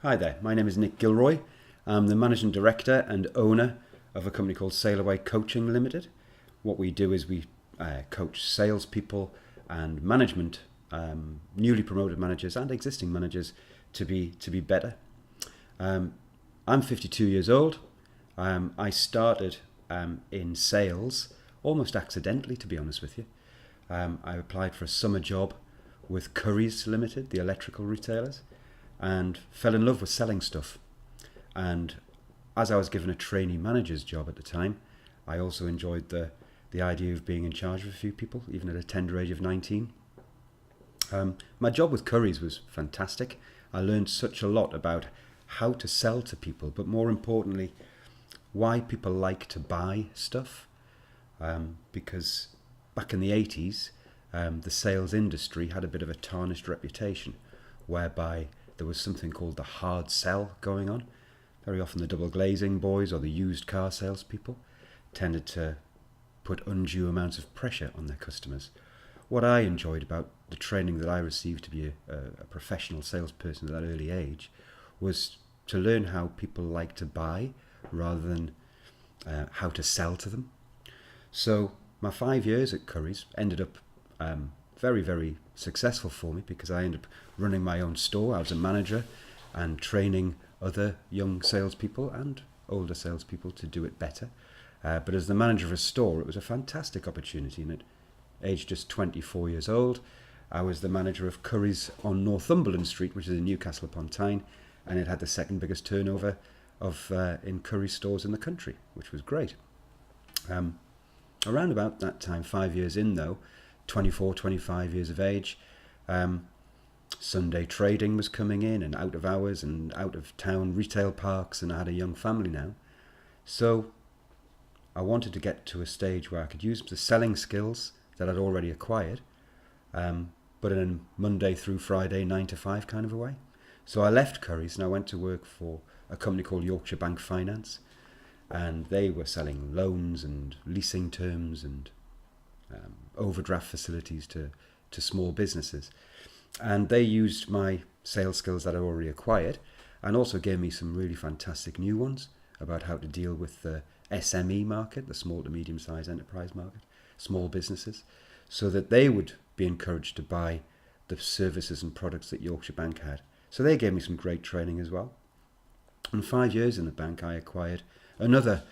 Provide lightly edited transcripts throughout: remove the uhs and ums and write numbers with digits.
Hi there, my name is Nick Gilroy. I'm the Managing Director and owner of a company called Sail Away Coaching Limited. What we do is we coach salespeople and management, newly promoted managers and existing managers to be better. I'm 52 years old. I started in sales almost accidentally, to be honest with you. I applied for a summer job with Currys Limited, the electrical retailers, and fell in love with selling stuff. And as I was given a trainee manager's job at the time, I also enjoyed the idea of being in charge of a few people, even at a tender age of 19. My job with Currys was fantastic. I learned such a lot about how to sell to people, but more importantly, why people like to buy stuff. Because back in the 80s, the sales industry had a bit of a tarnished reputation, whereby there was something called the hard sell going on. Very often the double glazing boys or the used car salespeople tended to put undue amounts of pressure on their customers. What I enjoyed about the training that I received to be a professional salesperson at that early age was to learn how people like to buy rather than how to sell to them. So my 5 years at Currys ended up very, very successful for me, because I ended up running my own store. I was a manager and training other young salespeople and older salespeople to do it better. But as the manager of a store, it was a fantastic opportunity. And at age just 24 years old, I was the manager of Currys on Northumberland Street, which is in Newcastle upon Tyne, and it had the second biggest turnover in Currys stores in the country, which was great. Around about that time, 5 years in though, 24, 25 years of age, Sunday trading was coming in, and out of hours and out of town retail parks, and I had a young family now. So I wanted to get to a stage where I could use the selling skills that I'd already acquired, but in a Monday through Friday 9 to 5 kind of a way. So I left Currys and I went to work for a company called Yorkshire Bank Finance, and they were selling loans and leasing terms and overdraft facilities to small businesses. And they used my sales skills that I already acquired, and also gave me some really fantastic new ones about how to deal with the SME market, the small to medium-sized enterprise market, small businesses, so that they would be encouraged to buy the services and products that Yorkshire Bank had. So they gave me some great training as well. And 5 years in the bank, I acquired another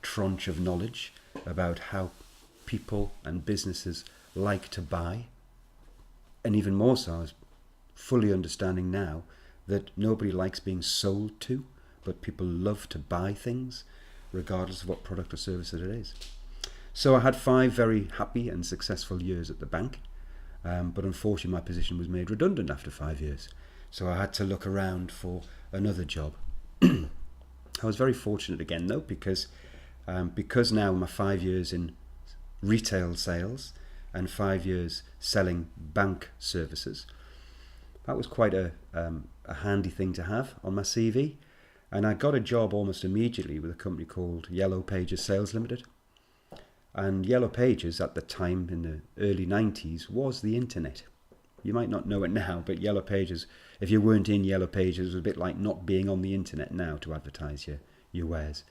tranche of knowledge about how people and businesses like to buy. And even more so, I was fully understanding now that nobody likes being sold to, but people love to buy things, regardless of what product or service that it is. So I had 5 very happy and successful years at the bank, but unfortunately my position was made redundant after 5 years. So I had to look around for another job. I was very fortunate again though, because now my 5 years in retail sales and 5 years selling bank services, that was quite a handy thing to have on my CV. And I got a job almost immediately with a company called Yellow Pages Sales Limited. And Yellow Pages at the time in the early 90s was the internet. You might not know it now, but Yellow Pages, if you weren't in Yellow Pages, was a bit like not being on the internet now to advertise your wares.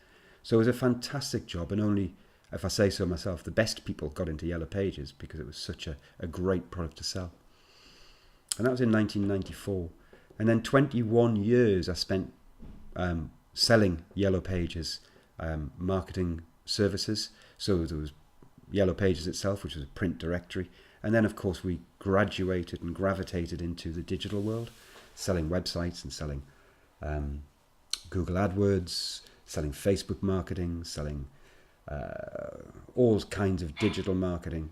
So it was a fantastic job, and only, if I say so myself, the best people got into Yellow Pages because it was such a great product to sell. And that was in 1994. And then 21 years I spent selling Yellow Pages marketing services. So there was Yellow Pages itself, which was a print directory. And then, of course, we graduated and gravitated into the digital world, selling websites and selling Google AdWords, selling Facebook marketing, selling all kinds of digital marketing,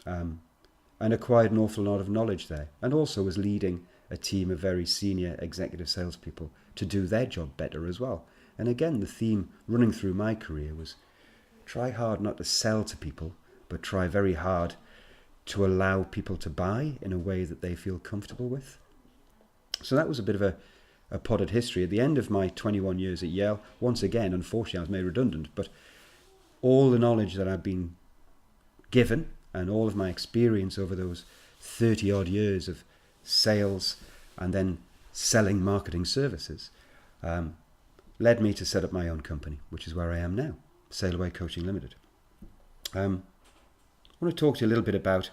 and acquired an awful lot of knowledge there. And also was leading a team of very senior executive salespeople to do their job better as well. And again, the theme running through my career was try hard not to sell to people, but try very hard to allow people to buy in a way that they feel comfortable with. So that was a bit of a potted history. At the end of my 21 years at Yale, once again, unfortunately, I was made redundant, but all the knowledge that I've been given and all of my experience over those 30 odd years of sales and then selling marketing services, led me to set up my own company, which is where I am now, Sail Away Coaching Limited. I want to talk to you a little bit about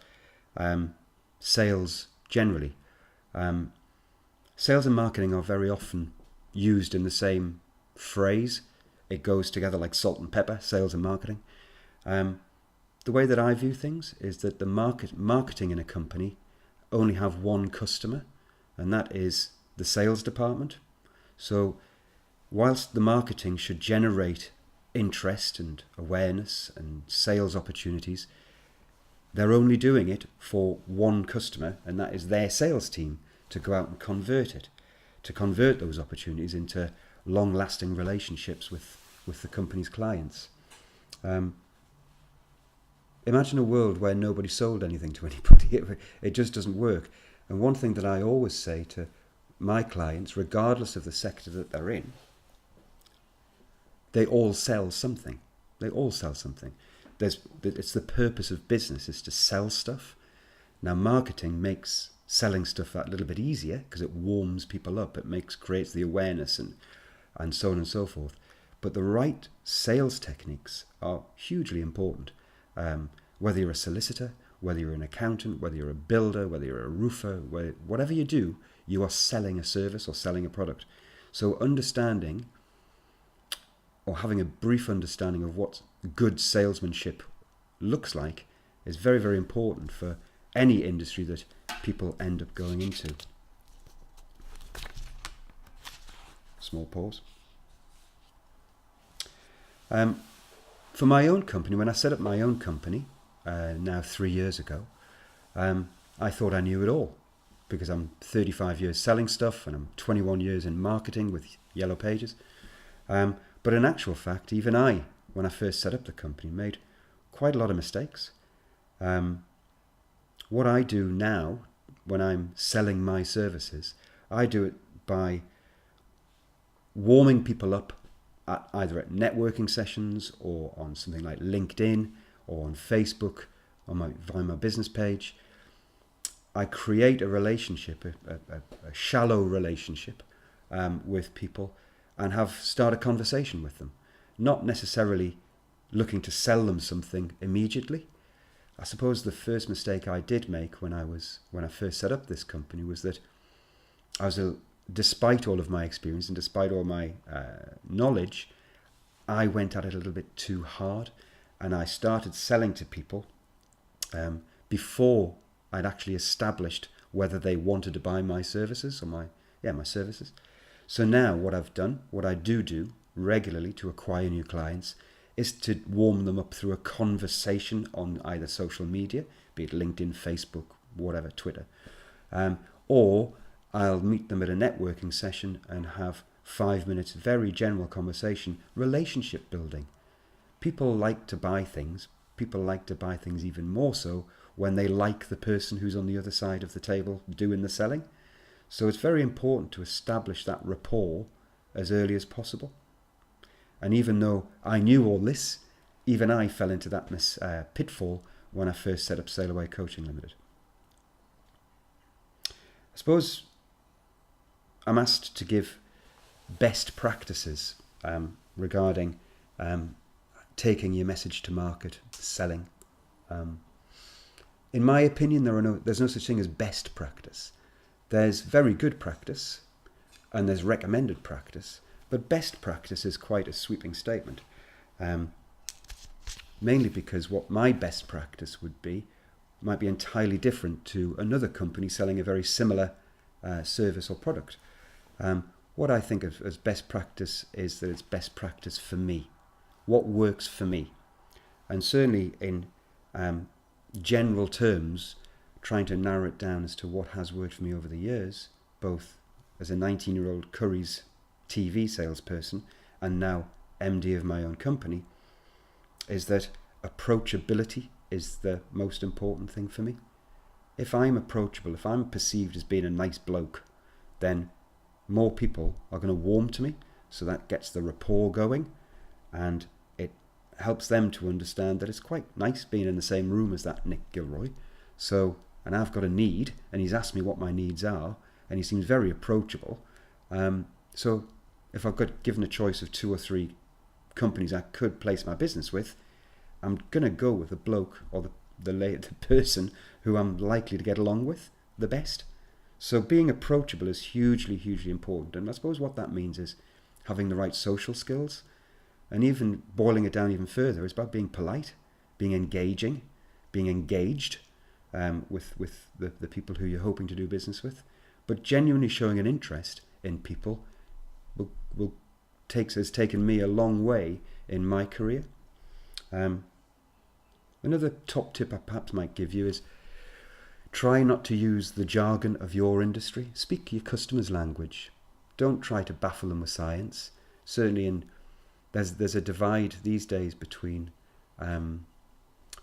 sales generally. Sales and marketing are very often used in the same phrase. It goes together like salt and pepper, sales and marketing. The way that I view things is that the marketing in a company only have one customer, and that is the sales department. So whilst the marketing should generate interest and awareness and sales opportunities, they're only doing it for one customer, and that is their sales team to go out and convert those opportunities into long-lasting relationships with the company's clients. Imagine a world where nobody sold anything to anybody. It just doesn't work. And one thing that I always say to my clients, regardless of the sector that they're in, they all sell something. They all sell something. It's the purpose of business is to sell stuff. Now, marketing makes selling stuff that little bit easier because it warms people up. It creates the awareness and so on and so forth. But the right sales techniques are hugely important. Whether you're a solicitor, whether you're an accountant, whether you're a builder, whether you're a roofer, whatever you do, you are selling a service or selling a product. So understanding or having a brief understanding of what good salesmanship looks like is very, very important for any industry that people end up going into. Small pause. For my own company, when I set up my own company, now 3 years ago, I thought I knew it all because I'm 35 years selling stuff and I'm 21 years in marketing with Yellow Pages. But in actual fact, even I, when I first set up the company, made quite a lot of mistakes. What I do now when I'm selling my services, I do it by warming people up either at networking sessions or on something like LinkedIn or on Facebook via my business page. I create a relationship, a shallow relationship with people and start a conversation with them. Not necessarily looking to sell them something immediately. I suppose the first mistake I did make when I first set up this company was that despite all of my experience and despite all my knowledge, I went at it a little bit too hard, and I started selling to people before I'd actually established whether they wanted to buy my services or my services. So now what I do regularly to acquire new clients is to warm them up through a conversation on either social media, be it LinkedIn, Facebook, whatever, Twitter, or I'll meet them at a networking session and have 5 minutes, very general conversation, relationship building. People like to buy things. People like to buy things even more so when they like the person who's on the other side of the table doing the selling. So it's very important to establish that rapport as early as possible. And even though I knew all this, even I fell into that pitfall when I first set up Sail Away Coaching Limited. I suppose I'm asked to give best practices regarding taking your message to market, selling. In my opinion, there's no such thing as best practice. There's very good practice and there's recommended practice, but best practice is quite a sweeping statement. Mainly because what my best practice might be entirely different to another company selling a very similar service or product. What I think of as best practice is that it's best practice for me. What works for me? And certainly in general terms, trying to narrow it down as to what has worked for me over the years, both as a 19-year-old Curry's TV salesperson and now MD of my own company, is that approachability is the most important thing for me. If I'm approachable, if I'm perceived as being a nice bloke, then more people are going to warm to me, so that gets the rapport going, and it helps them to understand that it's quite nice being in the same room as that Nick Gilroy. And I've got a need, and he's asked me what my needs are, and he seems very approachable. So if I've got given a choice of 2 or 3 companies I could place my business with, I'm going to go with the bloke or the person who I'm likely to get along with the best. So being approachable is hugely, hugely important. And I suppose what that means is having the right social skills. And even boiling it down even further, it's about being polite, being engaging, being engaged with the people who you're hoping to do business with. But genuinely showing an interest in people has taken me a long way in my career. Another top tip I perhaps might give you is try not to use the jargon of your industry. Speak your customer's language. Don't try to baffle them with science. Certainly there's a divide these days between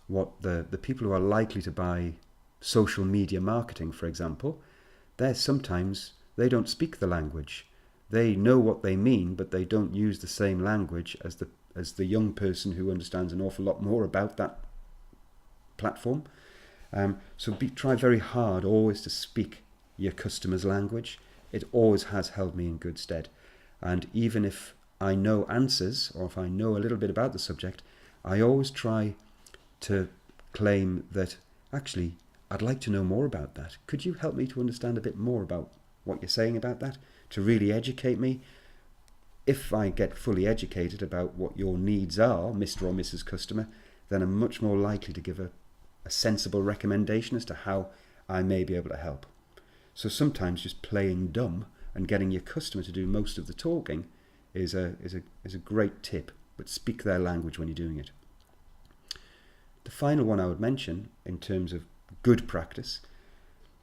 what the people who are likely to buy social media marketing, for example, they don't speak the language. They know what they mean, but they don't use the same language as the young person who understands an awful lot more about that platform. So try very hard always to speak your customer's language. It always has held me in good stead. And even if I know answers, or if I know a little bit about the subject, I always try to claim that, actually, I'd like to know more about that. Could you help me to understand a bit more about what you're saying about that? To really educate me. If I get fully educated about what your needs are, Mr. or Mrs. Customer, then I'm much more likely to give a sensible recommendation as to how I may be able to help. So sometimes just playing dumb and getting your customer to do most of the talking is a great tip, but speak their language when you're doing it. The final one I would mention in terms of good practice,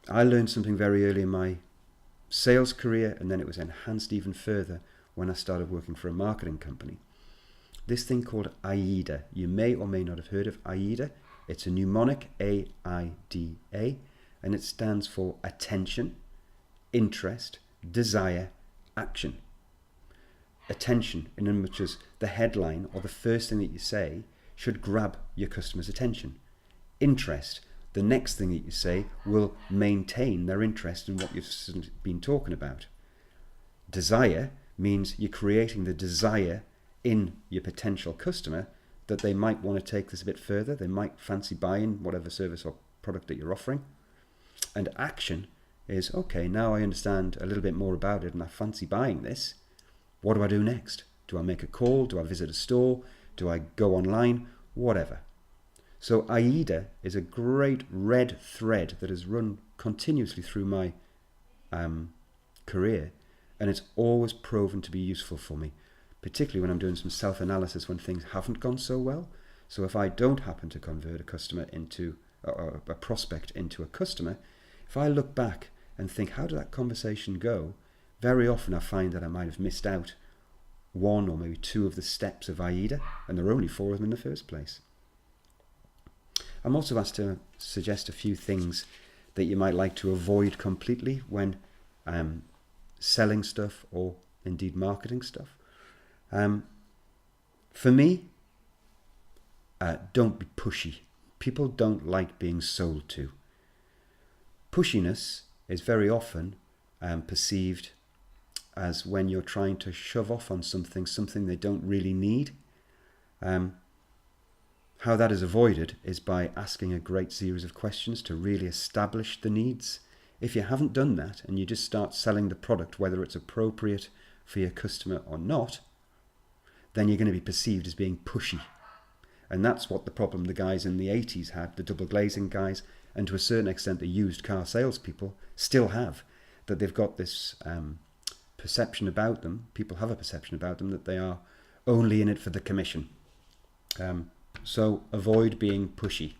I learned something very early in my sales career, and then it was enhanced even further when I started working for a marketing company. This thing called AIDA. You may or may not have heard of AIDA. It's a mnemonic, AIDA, and it stands for attention, interest, desire, action. Attention, in as much as the headline or the first thing that you say should grab your customer's attention. Interest, the next thing that you say will maintain their interest in what you've been talking about. Desire means you're creating the desire in your potential customer that they might want to take this a bit further. They might fancy buying whatever service or product that you're offering. And action is, okay, now I understand a little bit more about it and I fancy buying this. What do I do next? Do I make a call? Do I visit a store? Do I go online? Whatever. So AIDA is a great red thread that has run continuously through my career, and it's always proven to be useful for me, particularly when I'm doing some self-analysis when things haven't gone so well. So if I don't happen to convert a customer into a prospect into a customer, if I look back and think, how did that conversation go? Very often I find that I might have missed out 1 or maybe 2 of the steps of AIDA, and there are only 4 of them in the first place. I'm also asked to suggest a few things that you might like to avoid completely when selling stuff or indeed marketing stuff. For me, don't be pushy. People don't like being sold to. Pushiness is very often perceived as when you're trying to shove off on something they don't really need. How that is avoided is by asking a great series of questions to really establish the needs. If you haven't done that and you just start selling the product, whether it's appropriate for your customer or not, then you're going to be perceived as being pushy. And that's what the problem the guys in the 80s had, the double glazing guys, and to a certain extent the used car salespeople still have, that they've got this perception about them, people have a perception about them that they are only in it for the commission. So avoid being pushy.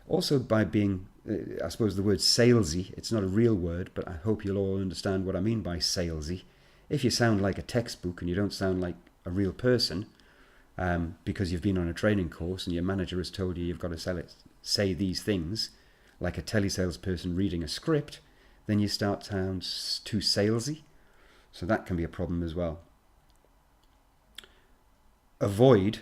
Also by being, I suppose the word salesy, it's not a real word, but I hope you'll all understand what I mean by salesy. If you sound like a textbook and you don't sound like a real person, because you've been on a training course and your manager has told you you've got to say these things, like a telesalesperson reading a script, then you start to sound too salesy. So that can be a problem as well. Avoid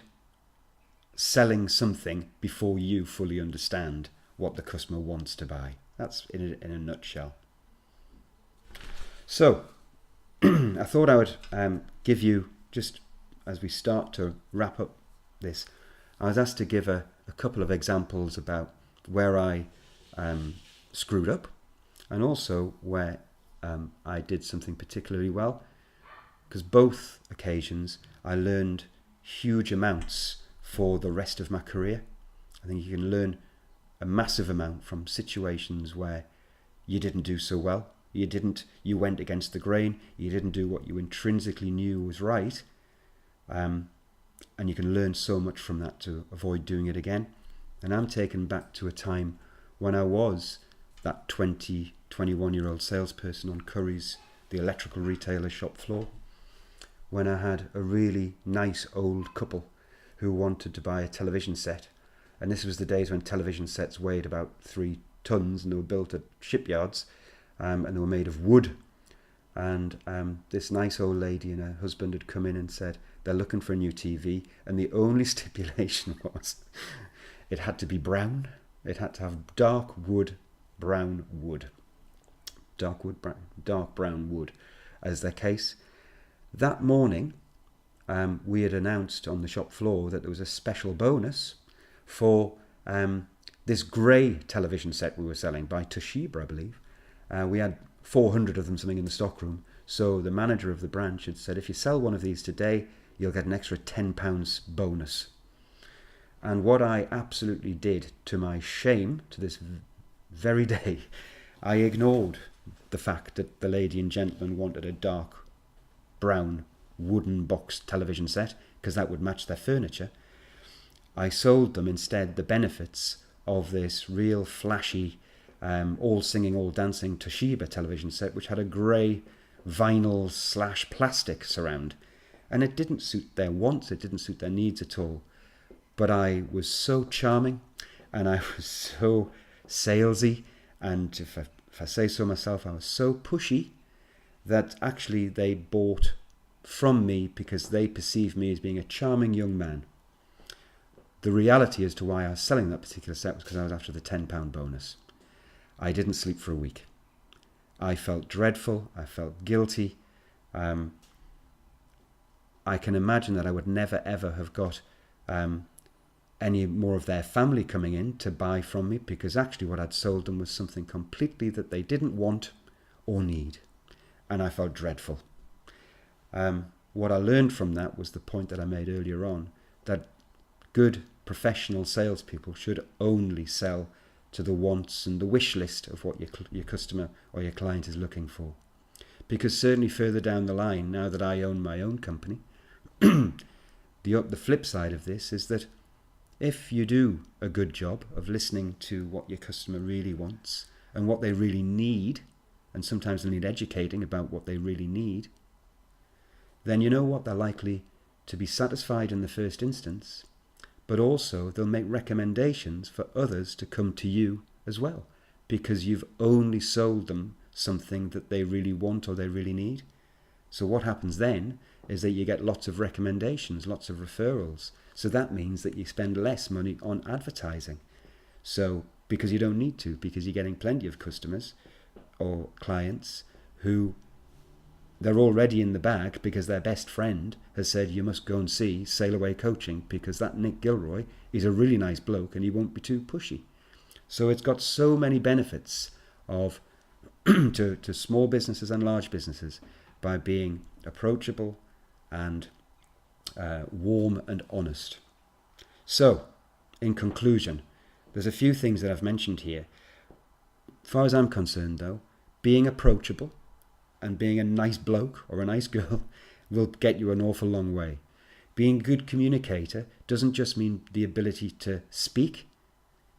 selling something before you fully understand what the customer wants to buy. That's in a nutshell. So, I thought I would give you, just as we start to wrap up this, I was asked to give a couple of examples about where I screwed up and also where I did something particularly well, because both occasions I learned huge amounts for the rest of my career. I think you can learn a massive amount from situations where you didn't do so well. You went against the grain, you didn't do what you intrinsically knew was right, and you can learn so much from that to avoid doing it again. And I'm taken back to a time when I was that 21-year-old salesperson on Curry's, the electrical retailer shop floor, when I had a really nice old couple who wanted to buy a television set. And this was the days when television sets weighed about 3 tons and they were built at shipyards, and they were made of wood. And this nice old lady and her husband had come in and said they're looking for a new TV, and the only stipulation was it had to be brown. It had to have dark brown wood as their case. That morning, we had announced on the shop floor that there was a special bonus for this grey television set we were selling by Toshiba, I believe. We had 400 of them, something, in the stockroom. So the manager of the branch had said, if you sell one of these today, you'll get an extra £10 bonus. And what I absolutely did, to my shame, to this very day, I ignored the fact that the lady and gentleman wanted a dark brown wooden box television set, because that would match their furniture. I sold them instead the benefits of this real flashy, all singing, all dancing Toshiba television set, which had a grey vinyl / plastic surround. And it didn't suit their wants, it didn't suit their needs at all. But I was so charming, and I was so salesy, and if I say so myself, I was so pushy, that actually they bought from me because they perceived me as being a charming young man. The reality as to why I was selling that particular set was because I was after the £10 bonus. I didn't sleep for a week. I felt dreadful. I felt guilty. I can imagine that I would never ever have got any more of their family coming in to buy from me, because actually what I'd sold them was something completely that they didn't want or need. And I felt dreadful. What I learned from that was the point that I made earlier on, that good professional salespeople should only sell to the wants and the wish list of what your customer or your client is looking for. Because certainly further down the line, now that I own my own company, the flip side of this is that if you do a good job of listening to what your customer really wants and what they really need, and sometimes they need educating about what they really need, then you know what, they're likely to be satisfied in the first instance, but also they'll make recommendations for others to come to you as well, because you've only sold them something that they really want or they really need. So what happens then is that you get lots of recommendations, lots of referrals. So that means that you spend less money on advertising. So because you don't need to, because you're getting plenty of customers or clients who they're already in the bag because their best friend has said you must go and see Sail Away Coaching because that Nick Gilroy is a really nice bloke and he won't be too pushy. So it's got so many benefits of to small businesses and large businesses by being approachable and warm and honest. So, in conclusion, there's a few things that I've mentioned here. As far as I'm concerned, though, being approachable and being a nice bloke or a nice girl will get you an awful long way. Being a good communicator doesn't just mean the ability to speak.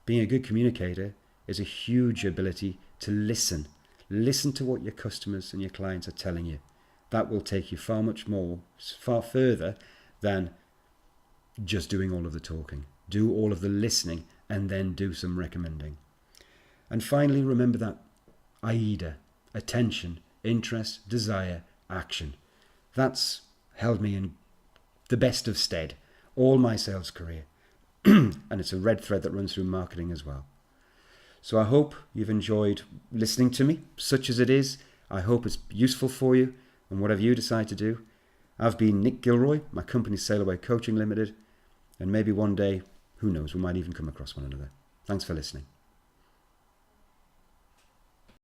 Being a good communicator is a huge ability to listen. Listen to what your customers and your clients are telling you. That will take you far further than just doing all of the talking. Do all of the listening and then do some recommending. And finally, remember that AIDA, attention, interest, desire, action. That's held me in the best of stead all my sales career. And it's a red thread that runs through marketing as well. So I hope you've enjoyed listening to me, such as it is. I hope it's useful for you. and whatever you decide to do. I've been Nick Gilroy, my company's Sail Away Coaching Limited, and maybe one day, who knows, we might even come across one another. Thanks for listening.